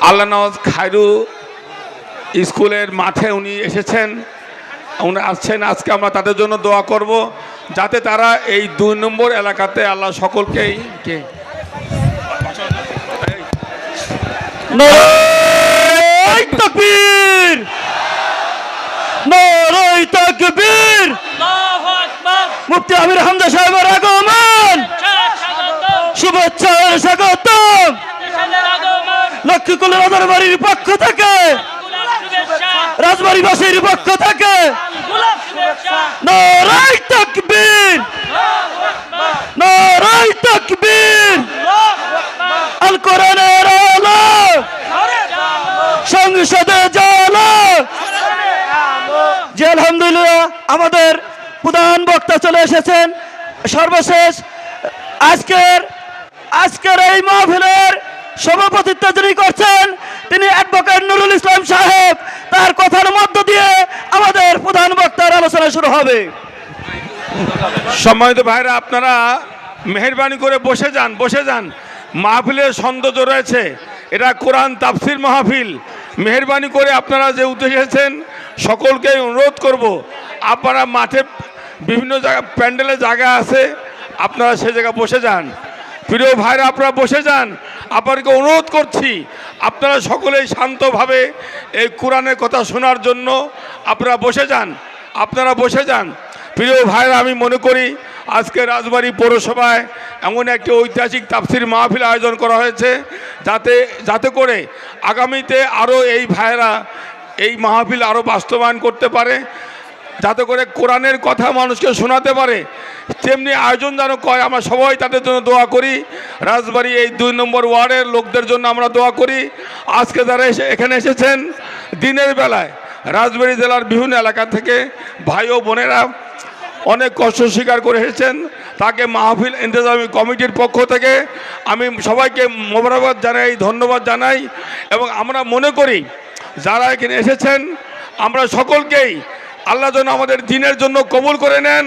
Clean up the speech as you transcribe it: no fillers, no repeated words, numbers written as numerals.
আল্লাহ নওয়াজ খায়রু স্কুলের মাঠে উনি এসেছেন, উনি আসছেন। আজকে আমরা তাদের জন্য দোয়া করব যাতে তারা এই 2 নম্বর এলাকাতে আল্লাহ সকলকেই নারায়ে তাকবীর, নারায়ে তাকবীর। আল্লাহু আকবার। মুফতি আমির হামজা সাহেবের আগমন, শুভেচ্ছা ও স্বাগতম। লক্ষ্মীকুল রাজারবাড়ির পক্ষ থেকে, রাজবাড়িবাসীর পক্ষ থেকে নারায়ে তাকবীর, নারায়ে তাকবীর। আল কোরআনের আলো সংসদে জ্বালো। জি আলহামদুলিল্লাহ, আমাদের প্রধান বক্তা চলে এসেছেন। সর্বশেষ আজকের এই মাহফিলের সভাপতিত্ব যিনি করছেন তিনি অ্যাডভোকেট নুরুল ইসলাম সাহেব। তার কথার মধ্য দিয়ে আমাদের প্রধান বক্তার আলোচনা শুরু হবে। সম্মানিত ভাইরা, আপনারা মেহেরবানি করে বসে যান। মাহফিলের সৌন্দর্য রয়েছে, এটা কোরআন তাফসির মাহফিল। মেহেরবানি করে আপনারা যে উদ্দেশ্যে এসেছেন সকলকে অনুরোধ করব, আপনারা মাঠে বিভিন্ন জায়গা প্যান্ডেলের জায়গা আছে, আপনারা সে জায়গায় বসে যান। প্রিয় ভাইরা, আপনারা বসে যান। আপনাদেরকে অনুরোধ করছি আপনারা সকলেই শান্তভাবে এই কোরআনের কথা শোনার জন্য আপনারা বসে যান। প্রিয় ভাইরা, আমি মনে করি আজকে রাজবাড়ী পৌরসভায় এমন একটি ঐতিহাসিক তাফসির মাহফিল আয়োজন করা হয়েছে যাতে করে আগামীতে আরও এই ভাইরা এই মাহফিল আরও বাস্তবায়ন করতে পারে, যাতে করে কোরআনের কথা মানুষকে শোনাতে পারে। তেমনি আয়োজন যেন কয়, আমরা সবাই তাদের জন্য দোয়া করি। রাজবাড়ী এই 2 নম্বর ওয়ার্ডের লোকদের জন্য আমরা দোয়া করি। আজকে যারা এখানে এসেছেন দিনের বেলায় রাজবাড়ী জেলার বিভিন্ন এলাকা থেকে ভাই ও বোনেরা অনেক কষ্ট স্বীকার করে এসেছেন, তাকে মাহফিল ইন্তেজামি কমিটির পক্ষ থেকে আমি সবাইকে মোবারকবাদ জানাই, ধন্যবাদ জানাই। এবং আমরা মনে করি যারা এখানে এসেছেন আমরা সকলকেই আল্লাহ যেন আমাদের দিনের জন্য কবুল করে নেন।